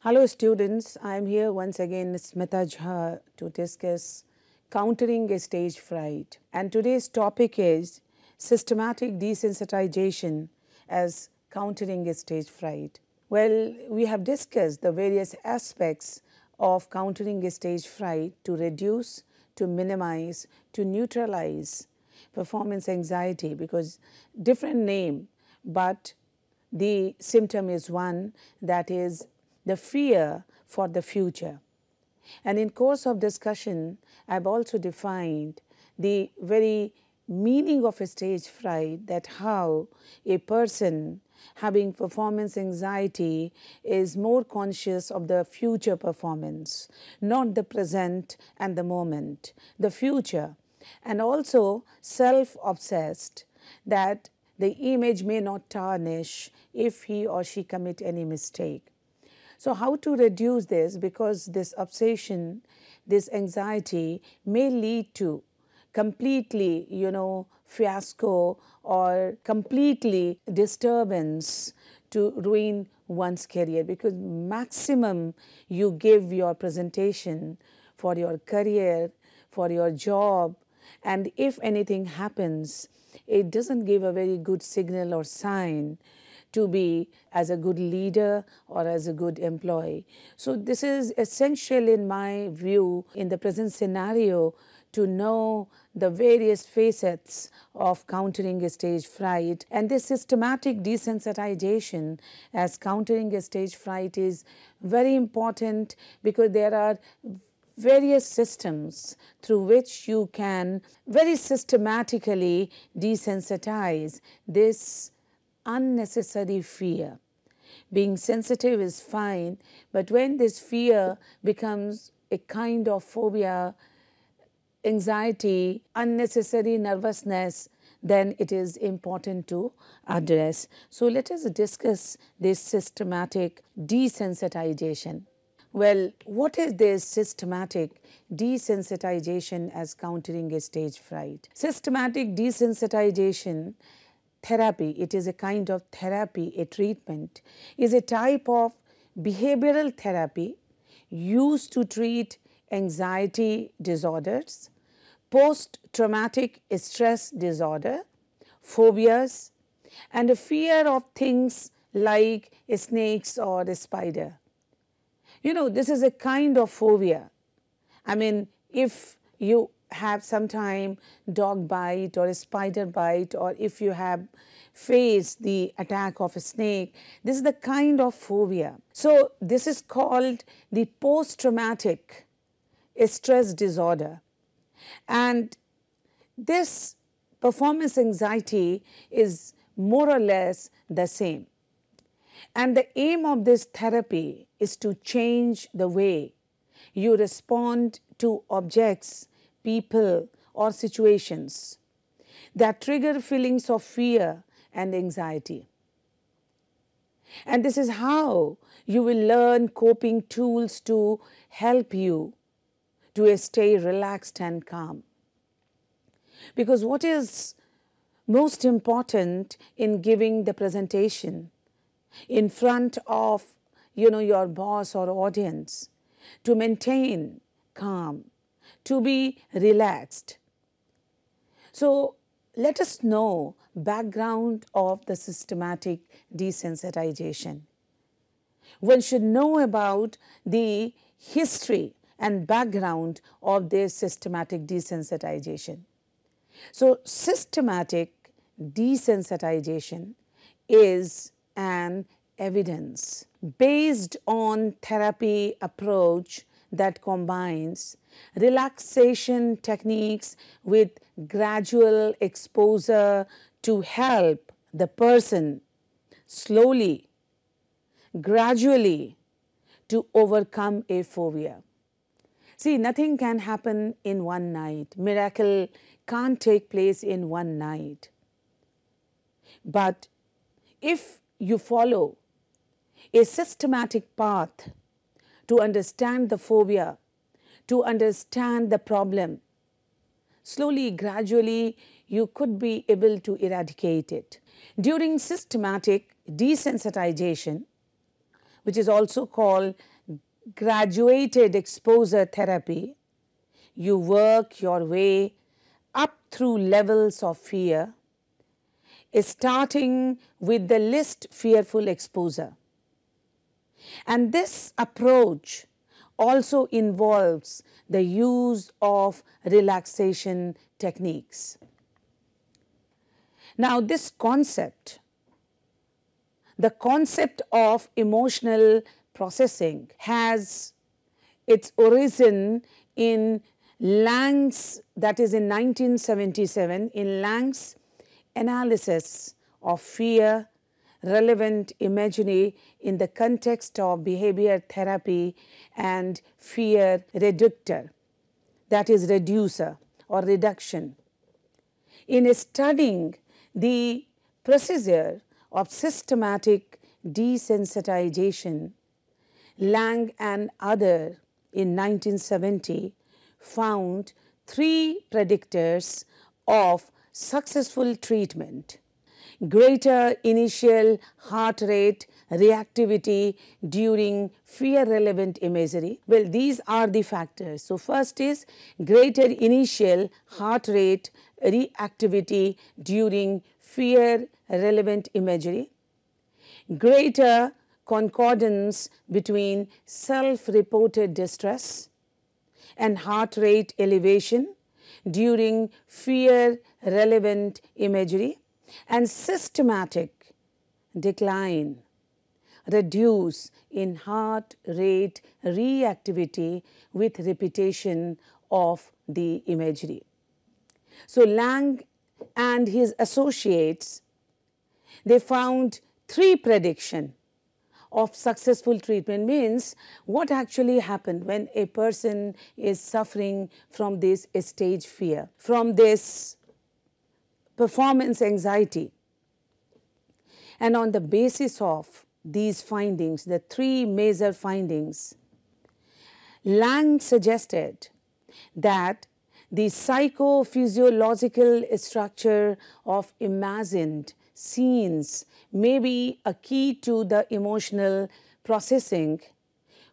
Hello students, I am here once again Smita Jha to discuss countering a stage fright, and today's topic is systematic desensitization as countering a stage fright. Well, we have discussed the various aspects of countering a stage fright to reduce, to minimize, to neutralize performance anxiety, because different name, but the symptom is one, that is the fear for the future. And in course of discussion, I have also defined the very meaning of a stage fright, that how a person having performance anxiety is more conscious of the future performance, not the present and the moment, the future, and also self-obsessed, that the image may not tarnish if he or she commit any mistake. So how to reduce this, because this obsession, this anxiety may lead to completely, fiasco or completely disturbance to ruin one's career, because maximum you give your presentation for your career, for your job, and if anything happens, it doesn't give a very good signal or sign to be as a good leader or as a good employee. So this is essential in my view in the present scenario, to know the various facets of countering a stage fright. And this systematic desensitization as countering a stage fright is very important, because there are various systems through which you can very systematically desensitize this unnecessary fear. Being sensitive is fine, but when this fear becomes a kind of phobia, anxiety, unnecessary nervousness, then it is important to address. So let us discuss this systematic desensitization. Well, what is this systematic desensitization as countering a stage fright? Systematic desensitization therapy, it is a kind of therapy, a treatment, is a type of behavioral therapy used to treat anxiety disorders, post-traumatic stress disorder, phobias, and a fear of things like snakes or a spider. This is a kind of phobia. I mean, if you have sometime dog bite or a spider bite, or if you have faced the attack of a snake, this is the kind of phobia. So this is called the post-traumatic stress disorder. And this performance anxiety is more or less the same. And the aim of this therapy is to change the way you respond to objects, people, or situations that trigger feelings of fear and anxiety. And this is how you will learn coping tools to help you to stay relaxed and calm. Because what is most important in giving the presentation in front of your boss or audience, to maintain calm, to be relaxed. So let us know background of the systematic desensitization. One should know about the history and background of this systematic desensitization. So systematic desensitization is an evidence based on therapy approach that combines relaxation techniques with gradual exposure to help the person slowly, gradually to overcome a phobia. See, nothing can happen in one night. Miracle can't take place in one night. But if you follow a systematic path to understand the phobia, to understand the problem, slowly, gradually, you could be able to eradicate it. During systematic desensitization, which is also called graduated exposure therapy, you work your way up through levels of fear, starting with the least fearful exposure. And this approach also involves the use of relaxation techniques. Now, this concept, the concept of emotional processing, has its origin in Lang's, that is in 1977, in Lang's analysis of fear relevant imagery in the context of behavior therapy and fear reductor, that is reducer or reduction. In studying the procedure of systematic desensitization, Lang and others in 1970 found 3 predictors of successful treatment: greater initial heart rate reactivity during fear relevant imagery. Well, these are the factors. So, first is greater initial heart rate reactivity during fear relevant imagery, greater concordance between self-reported distress and heart rate elevation during fear relevant imagery, and systematic decline, reduce in heart rate reactivity with repetition of the imagery. So, Lang and his associates, they found 3 prediction of successful treatment. Means what actually happened when a person is suffering from this stage fear, from this performance anxiety. And on the basis of these findings, the 3 major findings, Lang suggested that the psychophysiological structure of imagined scenes may be a key to the emotional processing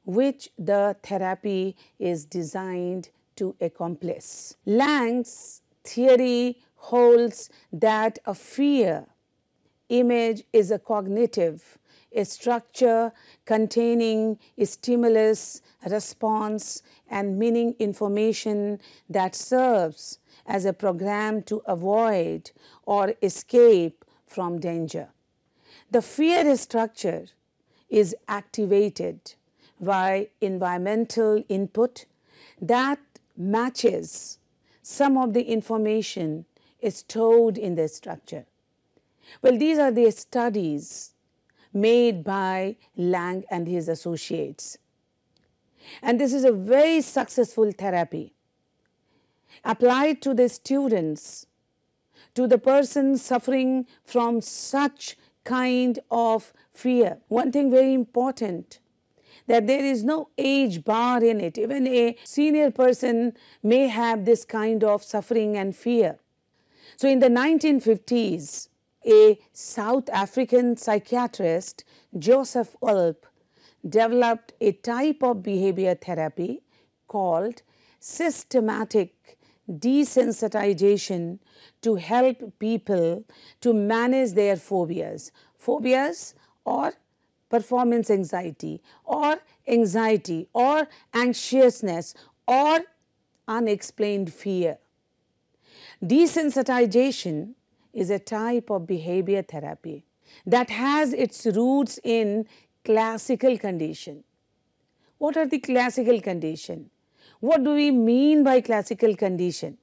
which the therapy is designed to accomplish. Lang's theory holds that a fear image is a cognitive structure containing stimulus, response, and meaning information that serves as a program to avoid or escape from danger. The fear structure is activated by environmental input that matches some of the information stored in the structure. Well, these are the studies made by Lang and his associates. And this is a very successful therapy applied to the students, to the person suffering from such kind of fear. One thing very important, that there is no age bar in it. Even a senior person may have this kind of suffering and fear. So in the 1950s, a South African psychiatrist, Joseph Ulp, developed a type of behavior therapy called systematic desensitization to help people to manage their phobias. Phobias or performance anxiety or anxiousness or unexplained fear. Desensitization is a type of behavior therapy that has its roots in classical condition. What are the classical condition? What do we mean by classical condition?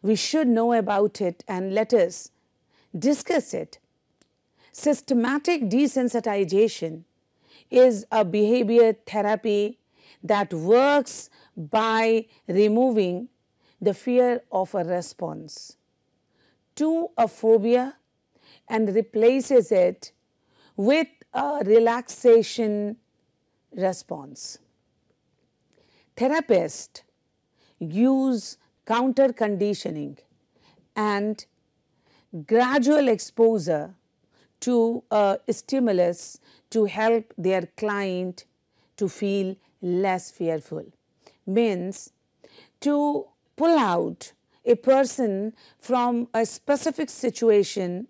We should know about it and let us discuss it. Systematic desensitization is a behavior therapy that works by removing the fear of a response to a phobia and replaces it with a relaxation response. Therapists use counter conditioning and gradual exposure to a stimulus to help their client to feel less fearful. Means to pull out a person from a specific situation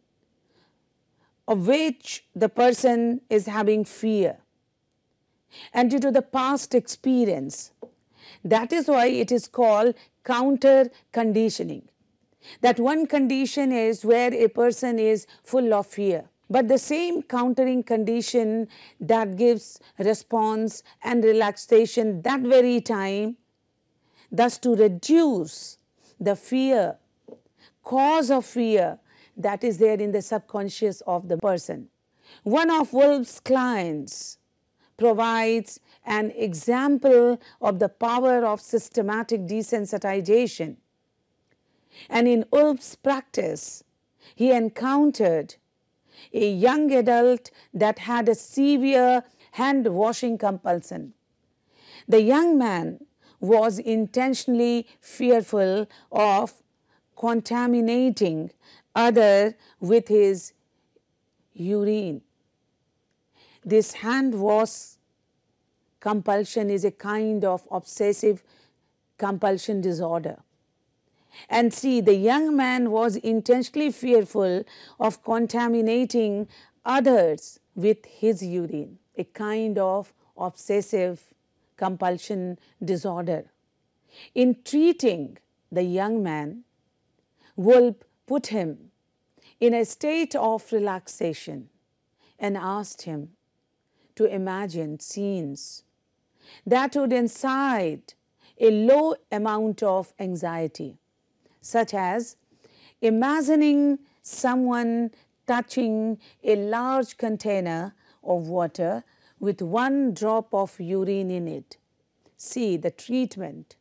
of which the person is having fear, and due to the past experience. That is why it is called counter conditioning. That one condition is where a person is full of fear, but the same countering condition that gives response and relaxation that very time, thus to reduce the fear, cause of fear that is there in the subconscious of the person. One of Wolf's clients provides an example of the power of systematic desensitization. And in Wolf's practice, he encountered a young adult that had a severe hand washing compulsion. The young man was intentionally fearful of contaminating others with his urine. This hand wash compulsion is a kind of obsessive compulsion disorder. And see, the young man was intentionally fearful of contaminating others with his urine, a kind of obsessive compulsion disorder. In treating the young man, Wolf put him in a state of relaxation and asked him to imagine scenes that would incite a low amount of anxiety, such as imagining someone touching a large container of water with one drop of urine in it. See the treatment.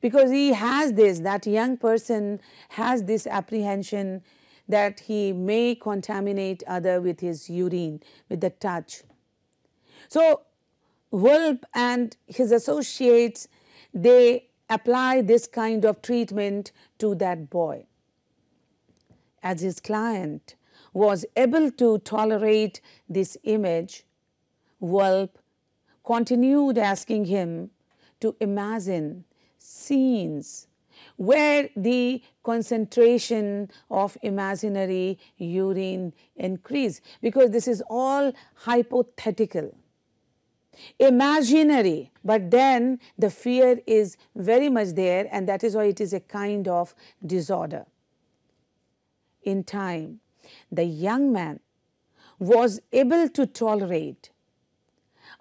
Because he has this, that young person has this apprehension that he may contaminate other with his urine, with the touch. So Wolf and his associates, they apply this kind of treatment to that boy. As his client was able to tolerate this image, Wolf continued asking him to imagine scenes where the concentration of imaginary urine increased, because this is all hypothetical, imaginary, but then the fear is very much there, and that is why it is a kind of disorder. In time, the young man was able to tolerate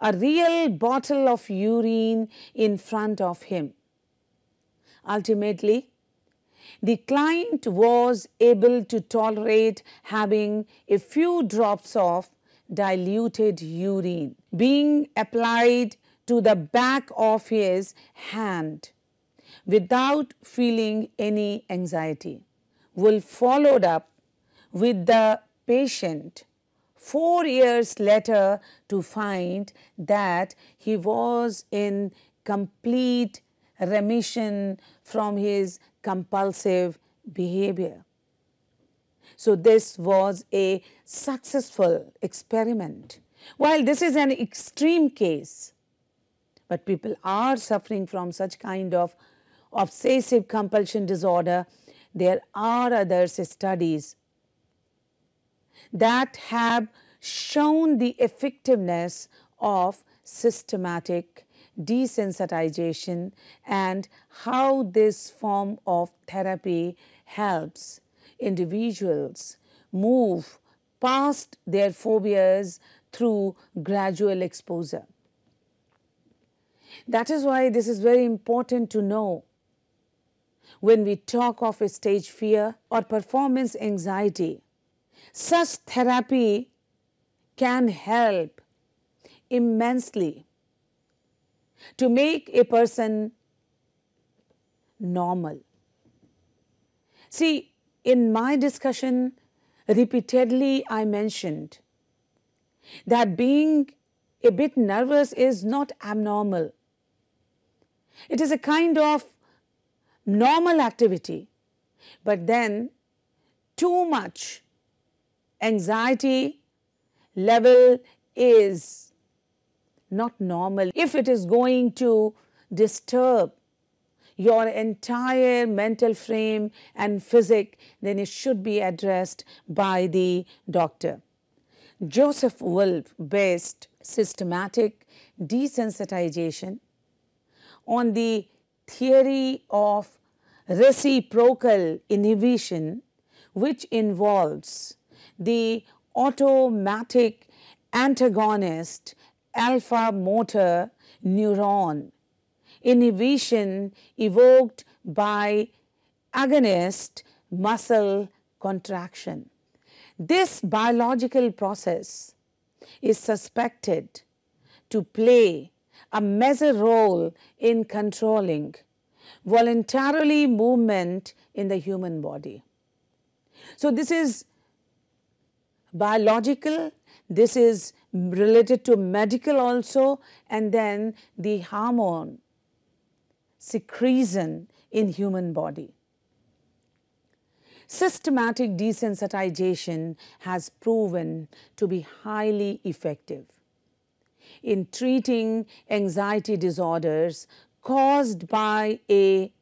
a real bottle of urine in front of him. Ultimately, the client was able to tolerate having a few drops of diluted urine being applied to the back of his hand without feeling any anxiety. Wolf followed up with the patient 4 years later to find that he was in complete remission from his compulsive behavior. So this was a successful experiment. While this is an extreme case, but people are suffering from such kind of obsessive compulsion disorder, there are other studies that have shown the effectiveness of systematic desensitization and how this form of therapy helps individuals move past their phobias through gradual exposure. That is why this is very important to know when we talk of a stage fear or performance anxiety. Such therapy can help immensely to make a person normal. See, in my discussion, repeatedly I mentioned that being a bit nervous is not abnormal. It is a kind of normal activity, but then too much anxiety level is not normal. If it is going to disturb your entire mental frame and physique, then it should be addressed by the doctor. Joseph Wolf based systematic desensitization on the theory of reciprocal inhibition, which involves the automatic antagonist alpha motor neuron inhibition evoked by agonist muscle contraction. This biological process is suspected to play a major role in controlling voluntarily movement in the human body. So this is biological, this is related to medical also, and then the hormone secretion in human body. Systematic desensitization has proven to be highly effective in treating anxiety disorders caused by a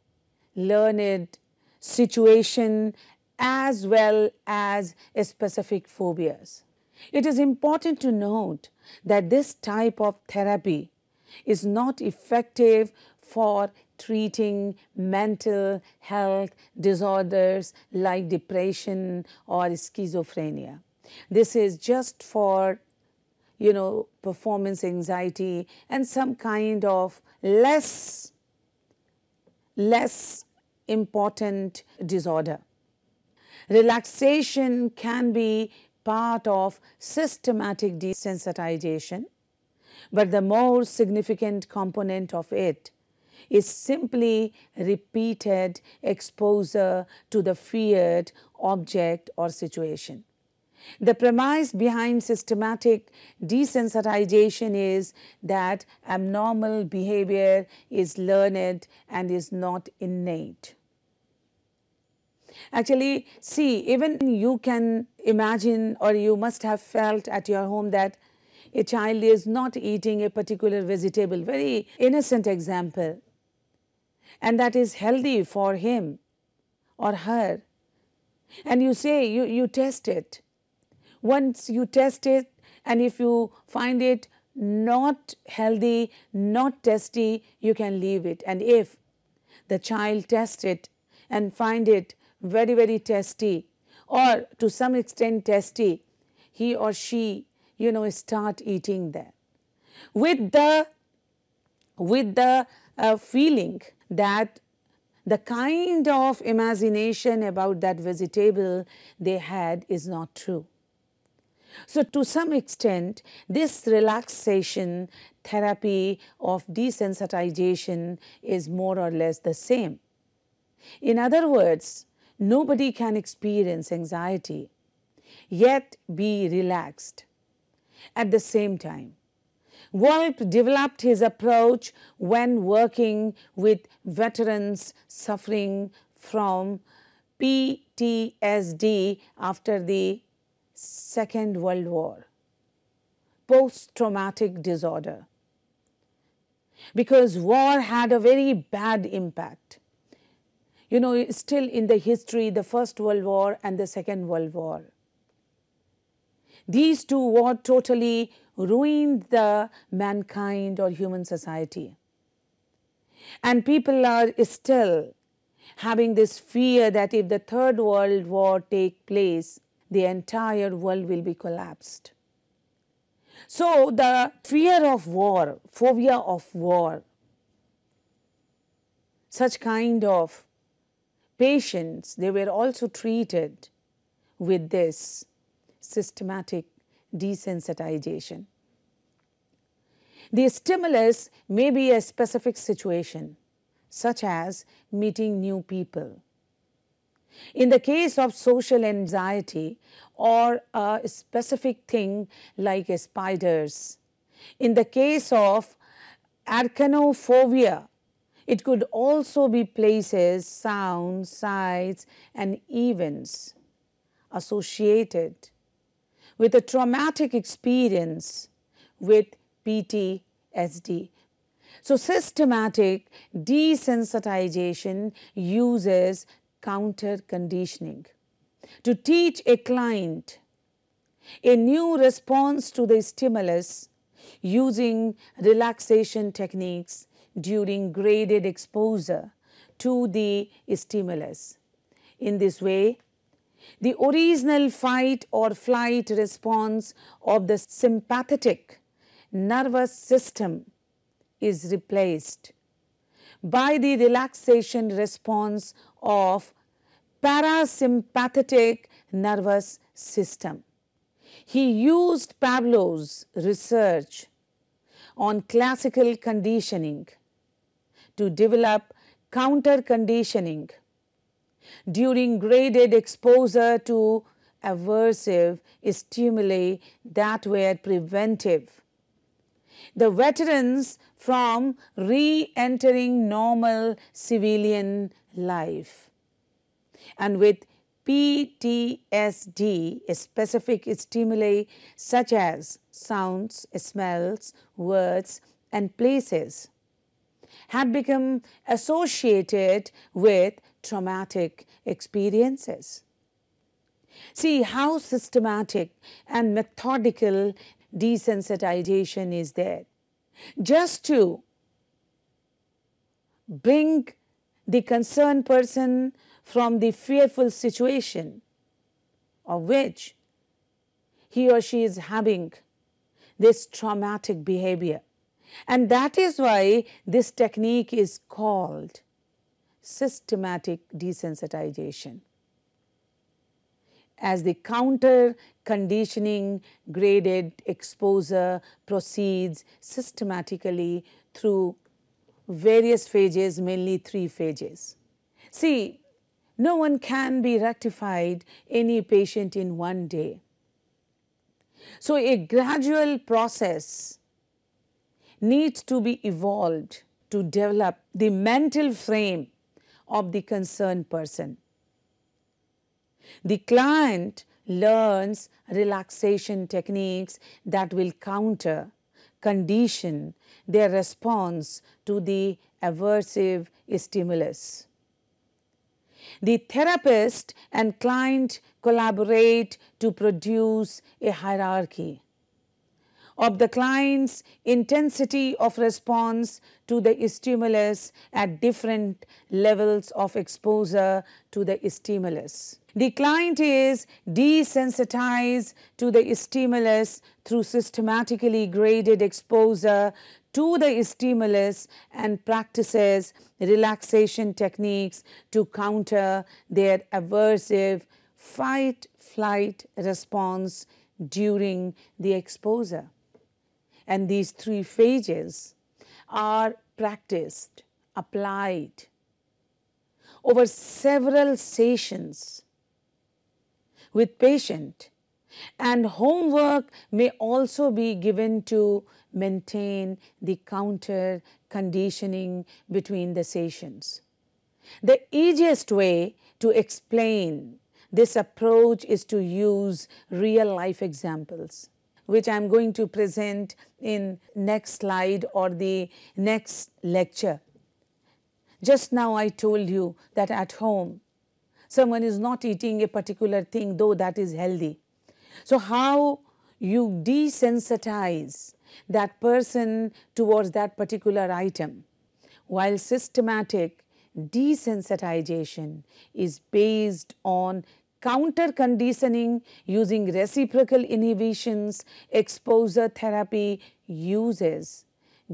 learned situation as well as specific phobias. It is important to note that this type of therapy is not effective for treating mental health disorders like depression or schizophrenia. This is just for, performance anxiety and some kind of less important disorder. Relaxation can be part of systematic desensitization, but the more significant component of it is simply repeated exposure to the feared object or situation. The premise behind systematic desensitization is that abnormal behavior is learned and is not innate. Actually, see, even you can imagine, or you must have felt at your home, that a child is not eating a particular vegetable, very innocent example, and that is healthy for him or her, and you say you test it. Once you test it, and if you find it not healthy, not tasty, you can leave it. And if the child tests it and find it very, very tasty, or to some extent tasty, he or she, start eating that with the feeling that the kind of imagination about that vegetable they had is not true. So to some extent, this relaxation therapy of desensitization is more or less the same. In other words, nobody can experience anxiety yet be relaxed at the same time. Wolf developed his approach when working with veterans suffering from PTSD after the Second World War, post-traumatic disorder, because war had a very bad impact. Still in the history, the First World War and the Second World War. These two wars totally ruined the mankind or human society. And people are still having this fear that if the Third World War takes place, the entire world will be collapsed. So the fear of war, phobia of war, such kind of patients, they were also treated with this systematic desensitization. The stimulus may be a specific situation, such as meeting new people. In the case of social anxiety or a specific thing like spiders, in the case of arachnophobia, it could also be places, sounds, sights, and events associated with a traumatic experience with PTSD. SD. So systematic desensitization uses counter conditioning to teach a client a new response to the stimulus using relaxation techniques during graded exposure to the stimulus. In this way, the original fight or flight response of the sympathetic nervous system is replaced by the relaxation response of parasympathetic nervous system. He used Pavlov's research on classical conditioning to develop counter conditioning during graded exposure to aversive stimuli that were preventive. The veterans from re-entering normal civilian life. And with PTSD, specific stimuli such as sounds, smells, words, and places had become associated with traumatic experiences. See how systematic and methodical desensitization is there. Just to bring the concerned person from the fearful situation of which he or she is having this traumatic behavior. And that is why this technique is called systematic desensitization. As the counter conditioning graded exposure proceeds systematically through various phases, mainly 3 phases. See, no one can be rectified any patient in one day. So a gradual process needs to be evolved to develop the mental frame of the concerned person. The client learns relaxation techniques that will counter condition their response to the aversive stimulus. The therapist and client collaborate to produce a hierarchy of the client's intensity of response to the stimulus at different levels of exposure to the stimulus. The client is desensitized to the stimulus through systematically graded exposure to the stimulus and practices relaxation techniques to counter their aversive fight-flight response during the exposure. And these 3 phases are practiced, applied over several sessions with patient, and homework may also be given to maintain the counter conditioning between the sessions. The easiest way to explain this approach is to use real life examples, which I am going to present in next slide or the next lecture. Just now I told you that at home someone is not eating a particular thing, though that is healthy. So how you desensitize that person towards that particular item, while systematic desensitization is based on counter conditioning using reciprocal inhibitions. Exposure therapy uses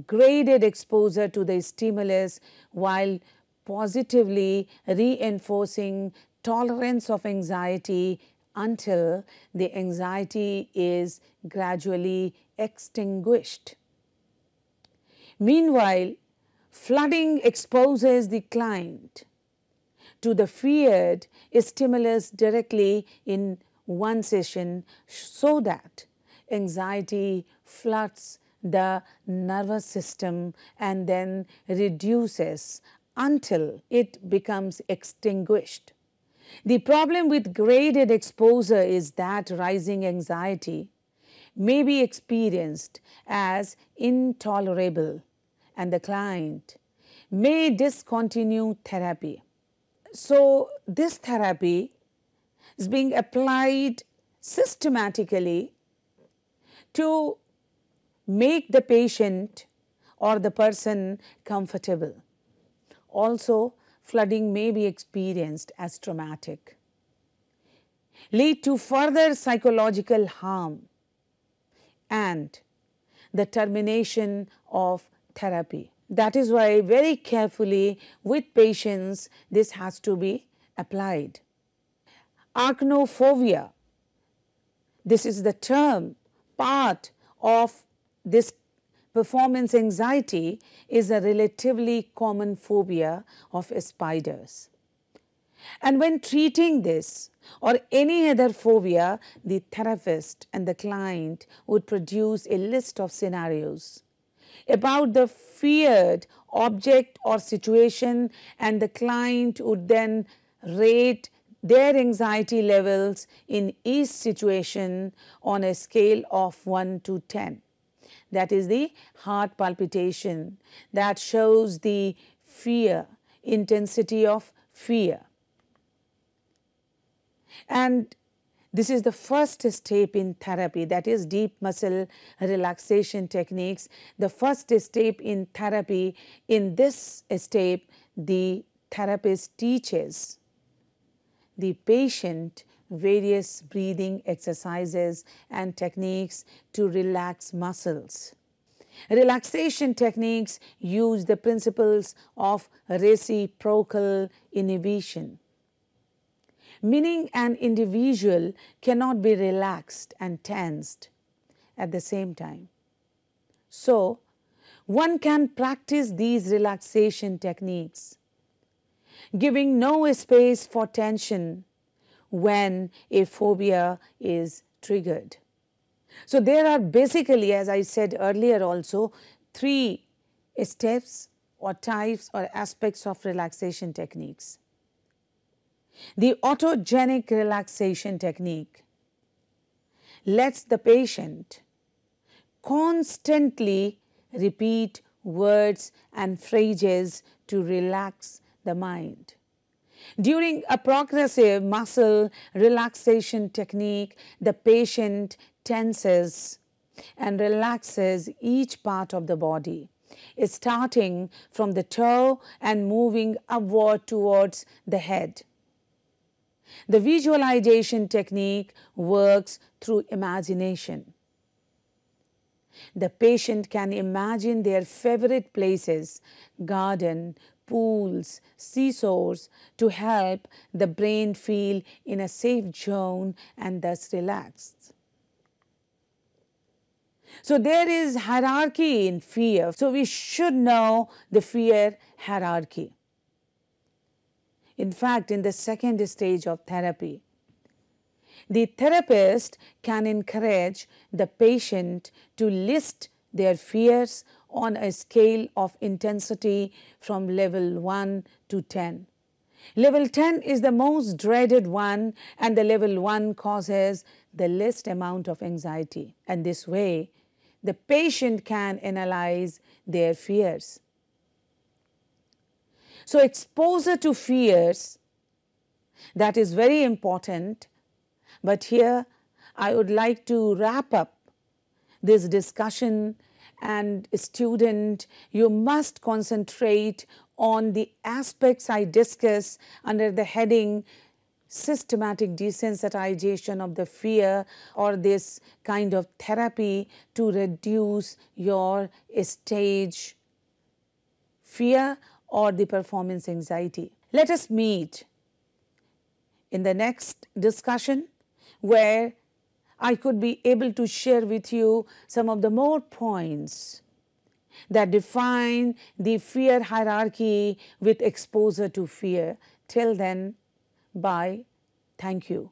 graded exposure to the stimulus while positively reinforcing tolerance of anxiety until the anxiety is gradually extinguished. Meanwhile, flooding exposes the client to the feared stimulus directly in one session so that anxiety floods the nervous system and then reduces until it becomes extinguished. The problem with graded exposure is that rising anxiety may be experienced as intolerable, and the client may discontinue therapy. So, this therapy is being applied systematically to make the patient or the person comfortable. Also, flooding may be experienced as traumatic, lead to further psychological harm, and the termination of therapy. That is why very carefully with patients this has to be applied. Arachnophobia, this is the term, part of this performance anxiety, is a relatively common phobia of spiders. And when treating this or any other phobia, the therapist and the client would produce a list of scenarios about the feared object or situation, and the client would then rate their anxiety levels in each situation on a scale of 1 to 10. That is the heart palpitation that shows the fear, intensity of fear. And this is the first step in therapy, that is deep muscle relaxation techniques. The first step in therapy, in this step, the therapist teaches the patient various breathing exercises and techniques to relax muscles. Relaxation techniques use the principles of reciprocal inhibition, meaning an individual cannot be relaxed and tensed at the same time. So, one can practice these relaxation techniques, giving no space for tension when a phobia is triggered. So, there are basically, as I said earlier also, 3 steps or types or aspects of relaxation techniques. The autogenic relaxation technique lets the patient constantly repeat words and phrases to relax the mind. During a progressive muscle relaxation technique, the patient tenses and relaxes each part of the body, starting from the toe and moving upward towards the head. The visualization technique works through imagination. The patient can imagine their favorite places, garden, pools, seesaws, to help the brain feel in a safe zone and thus relaxed. So there is hierarchy in fear. So we should know the fear hierarchy. In fact, in the second stage of therapy, the therapist can encourage the patient to list their fears on a scale of intensity from level 1 to 10. Level 10 is the most dreaded one, and the level 1 causes the least amount of anxiety. And this way, the patient can analyze their fears. So, exposure to fears, that is very important. But here I would like to wrap up this discussion, and student, you must concentrate on the aspects I discuss under the heading systematic desensitization of the fear, or this kind of therapy to reduce your stage fear or the performance anxiety. Let us meet in the next discussion, where I could be able to share with you some of the more points that define the fear hierarchy with exposure to fear. Till then, bye. Thank you.